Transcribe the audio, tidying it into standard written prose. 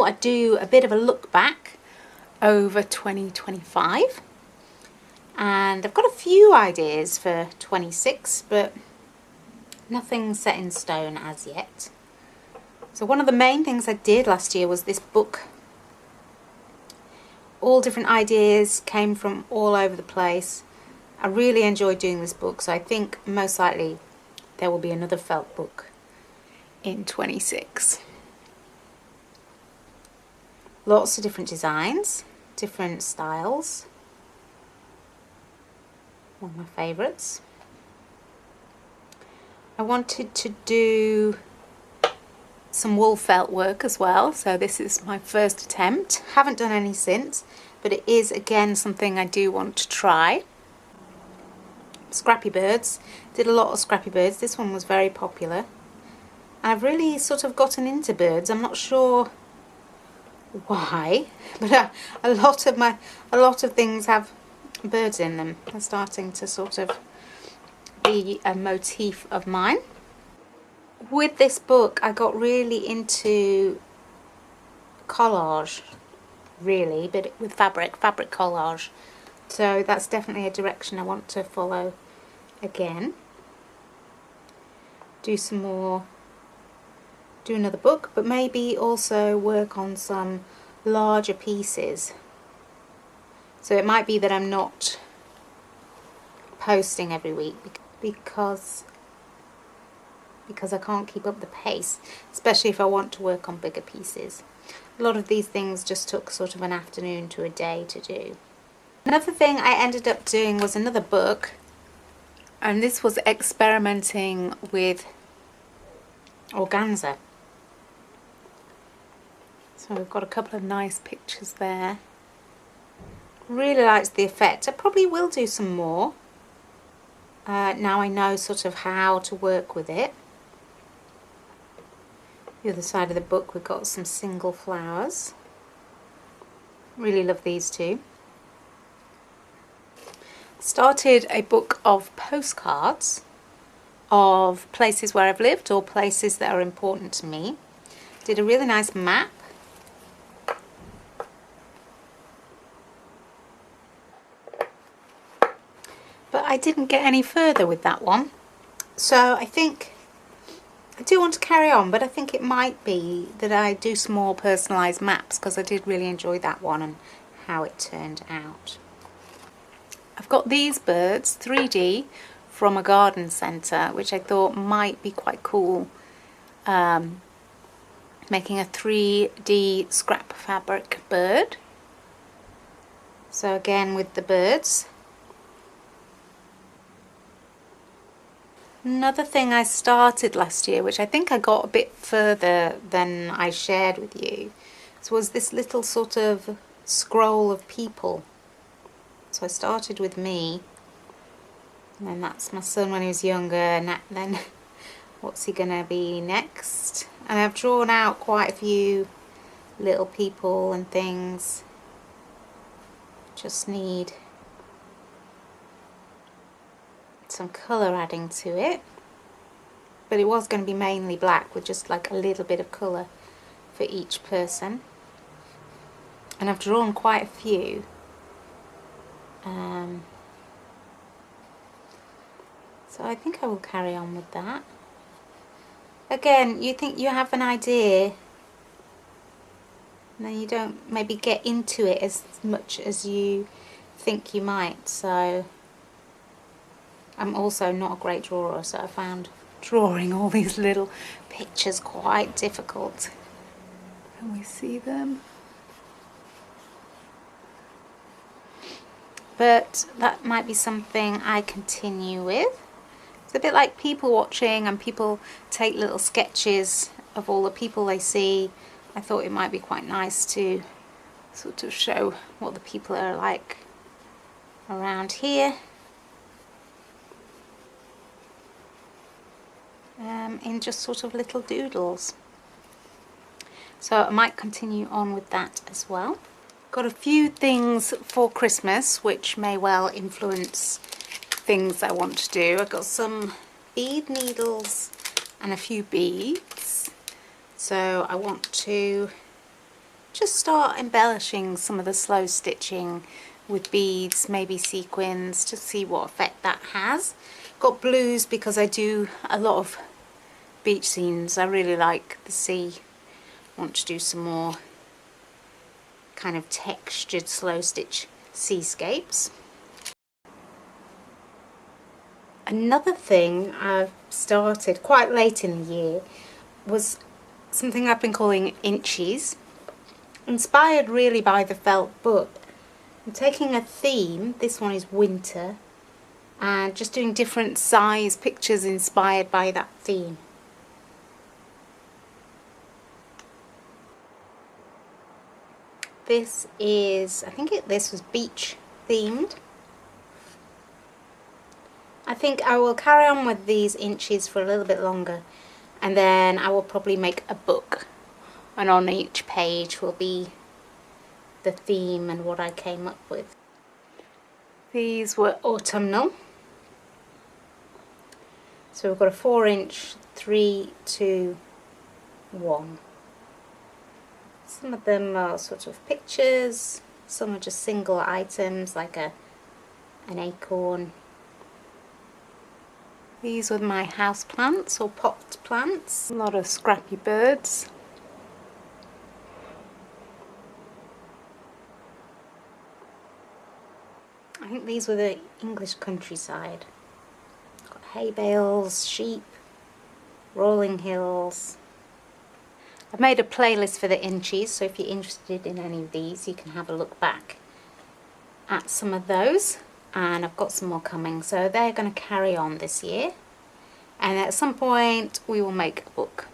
thought I'd do a bit of a look back over 2025, and I've got a few ideas for 26, but nothing set in stone as yet. So one of the main things I did last year was this book. All different ideas came from all over the place. I really enjoyed doing this book, so I think most likely there will be another felt book in 26. Lots of different designs, different styles. One of my favourites. I wanted to do some wool felt work as well, so this is my first attempt. Haven't done any since, but it is again something I do want to try. Scrappy birds. Did a lot of scrappy birds. This one was very popular. I've really sort of gotten into birds. I'm not sure why, but a lot of things have birds in them. They're starting to sort of be a motif of mine. With this book I got really into collage, really, but with fabric collage. So that's definitely a direction I want to follow again. Do some more, do another book, but maybe also work on some larger pieces. So it might be that I'm not posting every week because I can't keep up the pace, especially if I want to work on bigger pieces. A lot of these things just took sort of an afternoon to a day to do. Another thing I ended up doing was another book, and this was experimenting with organza. So we've got a couple of nice pictures there. Really liked the effect. I probably will do some more. Now I know sort of how to work with it. The other side of the book we've got some single flowers. Really love these two. Started a book of postcards of places where I've lived or places that are important to me. Did a really nice map. But I didn't get any further with that one. So I think I do want to carry on, but I think it might be that I do some more personalised maps, because I did really enjoy that one and how it turned out. I've got these birds 3D from a garden centre, which I thought might be quite cool, making a 3D scrap fabric bird. So again with the birds. Another thing I started last year, which I think I got a bit further than I shared with you, was this little sort of scroll of people. So I started with me, and then that's my son when he was younger, and then what's he gonna be next? And I've drawn out quite a few little people and things. Just need some colour adding to it, but it was going to be mainly black with just like a little bit of colour for each person, and I've drawn quite a few. So I think I will carry on with that. Again, you think you have an idea and then you don't maybe get into it as much as you think you might. So I'm also not a great drawer, so I found drawing all these little pictures quite difficult. Can we see them? But that might be something I continue with. It's a bit like people watching, and people take little sketches of all the people they see. I thought it might be quite nice to sort of show what the people are like around here. In just sort of little doodles. So I might continue on with that as well. Got a few things for Christmas which may well influence things I want to do. I've got some bead needles and a few beads. So I want to just start embellishing some of the slow stitching with beads, maybe sequins, to see what effect that has. Got blues because I do a lot of beach scenes. I really like the sea. Want to do some more kind of textured slow stitch seascapes. Another thing I've started quite late in the year was something I've been calling inchies, inspired really by the felt book. I'm taking a theme, this one is winter, and just doing different size pictures inspired by that theme. This is, I think this was beach themed. I think I will carry on with these inches for a little bit longer, and then I will probably make a book, and on each page will be the theme and what I came up with. These were autumnal. So we've got a 4-inch, 3, 2, 1. Some of them are sort of pictures, some are just single items like an acorn. These were my house plants or pot plants. A lot of scrappy birds. I think these were the English countryside. Got hay bales, sheep, rolling hills. I've made a playlist for the inchies, so if you're interested in any of these, you can have a look back at some of those. And I've got some more coming, so they're going to carry on this year, and at some point we will make a book.